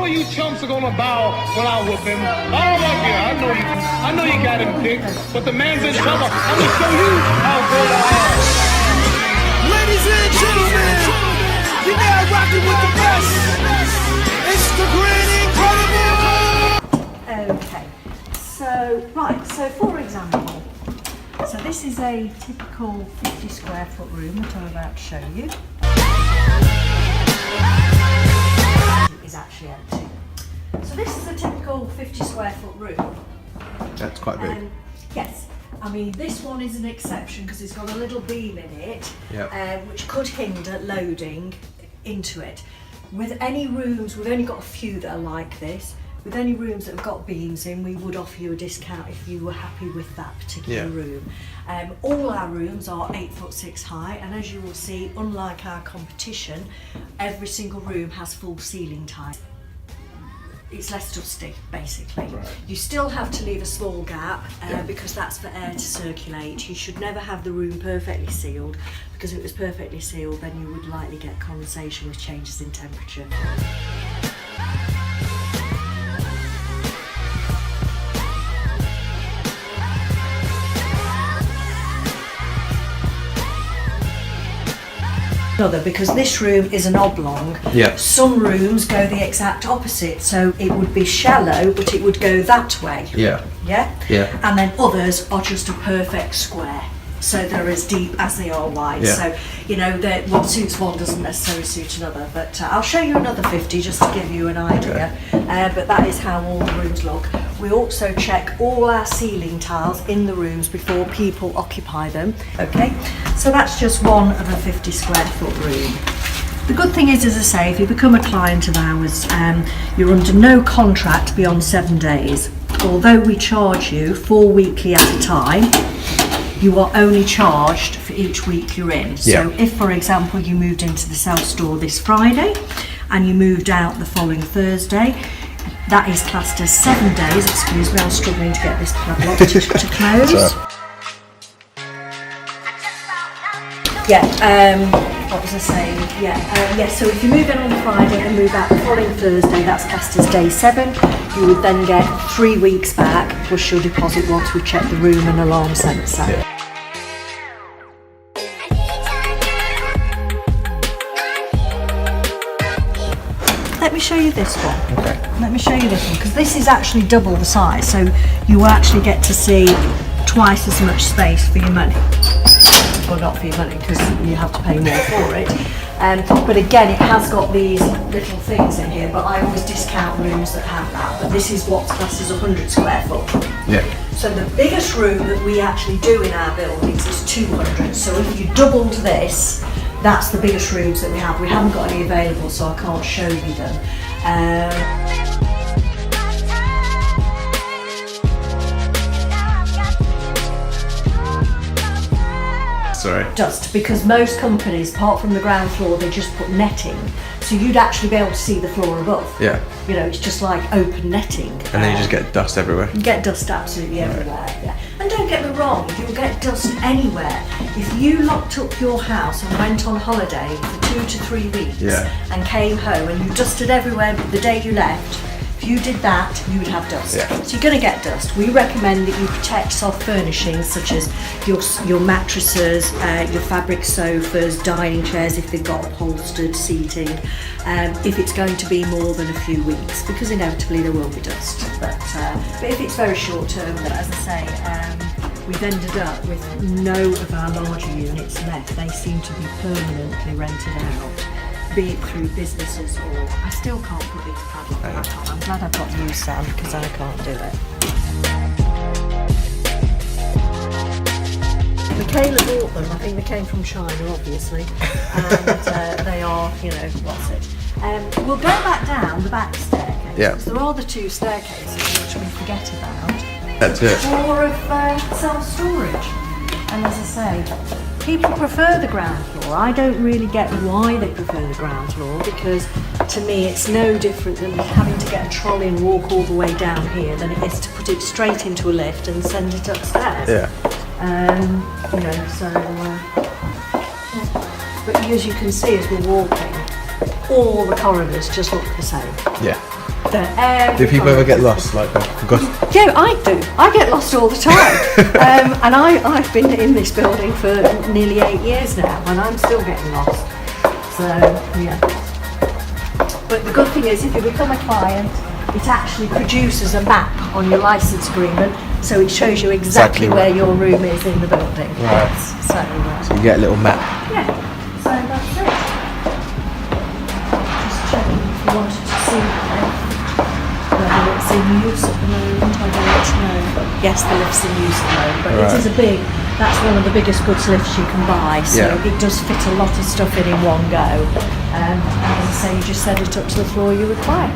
all of you chumps are gonna bow when I whoop him. All of you, I know you got him picked, but the man's in trouble. I'm gonna show you how good I am. Ladies and gentlemen, you're now rocking with the best. It's the Grand Incredible. Okay, so for example, so this is a typical 50 square foot room that I'm about to show you. It is actually empty. So this is a typical 50 square foot room. That's quite big. Yes. I mean, this one is an exception because it's got a little beam in it, Yep. which could hinder loading into it. With any rooms, we've only got a few that are like this. With any rooms that have got beams in, we would offer you a discount if you were happy with that particular room. All our rooms are 8'6" high, and as you will see, unlike our competition, every single room has full ceiling tiles. It's less dusty, basically. Right. You still have to leave a small gap because that's for air to circulate. You should never have the room perfectly sealed, because if it was perfectly sealed, then you would likely get condensation with changes in temperature. Because this room is an oblong. Some rooms go the exact opposite, so it would be shallow but it would go that way. Yeah. And then others are just a perfect square, so they're as deep as they are wide. So you know that what suits one doesn't necessarily suit another, but I'll show you another 50 just to give you an idea. But that is how all the rooms look. We also check all our ceiling tiles in the rooms before people occupy them. Okay, so that's just one of a 50 square foot room. The good thing is, as I say, if you become a client of ours, you're under no contract beyond 7 days. Although we charge you 4 weekly at a time, you are only charged for each week you're in. So if, for example, you moved into the self-store this Friday and you moved out the following Thursday, that is classed as 7 days. Excuse me, I'm struggling to get this padlock to close. What was I saying? So if you move in on the Friday and move out the following Thursday, that's classed as day 7. You would then get 3 weeks back plus your deposit once we check the room and alarm sensor. Let me show you this one. Okay. Let me show you this one, because this is actually double the size, so you will actually get to see twice as much space for your money. Well, not for your money, because you have to pay more for it. But again, it has got these little things in here, but I always discount rooms that have that. But this is what's classed as 100 square foot. So the biggest room that we actually do in our buildings is 200. So if you doubled this, that's the biggest rooms that we have. We haven't got any available, so I can't show you them. Sorry. Dust, because most companies, apart from the ground floor, they just put netting, so you'd actually be able to see the floor above. You know, it's just like open netting. And then you just get dust everywhere. You get dust absolutely everywhere. And don't get me wrong, you'll get dust anywhere. If you locked up your house and went on holiday for 2 to 3 weeks and came home and you dusted everywhere the day you left, if you did that, you would have dust. So you're going to get dust. We recommend that you protect soft furnishings such as your mattresses, your fabric sofas, dining chairs if they've got upholstered seating, if it's going to be more than a few weeks, because inevitably there will be dust. But if it's very short term, as I say, we've ended up with no of our larger units left. They seem to be permanently rented out, be it through businesses or... I still can't put these padlocks back on. I'm glad I've got you, Sam, because I can't do it. Michaela bought them. I think they came from China, obviously, and they are, you know, what's it? We'll go back down the back staircase. There are the 2 staircases which we forget about. That's it. Or of self-storage. And as I say, people prefer the ground floor. I don't really get why they prefer the ground floor, because to me it's no different than having to get a trolley and walk all the way down here than it is to put it straight into a lift and send it upstairs. You know, so but as you can see as we're walking, all the corridors just look the same. Yeah. Do Do people ever get lost? Like, forgot? Yeah, I do. I get lost all the time. And I've been in this building for nearly 8 years now, and I'm still getting lost. So, yeah. But the good thing is, if you become a client, it actually produces a map on your license agreement, so it shows you exactly where your room is in the building. Right. So You get a little map. yeah, so that's it. Just checking if you wanted to see whether it's in use at the moment. I don't know. Yes, the lift's in use at the moment, but Right. it is that's one of the biggest goods lifts you can buy, so Yeah. it does fit a lot of stuff in one go. And as I say, you just set it up to the floor you require.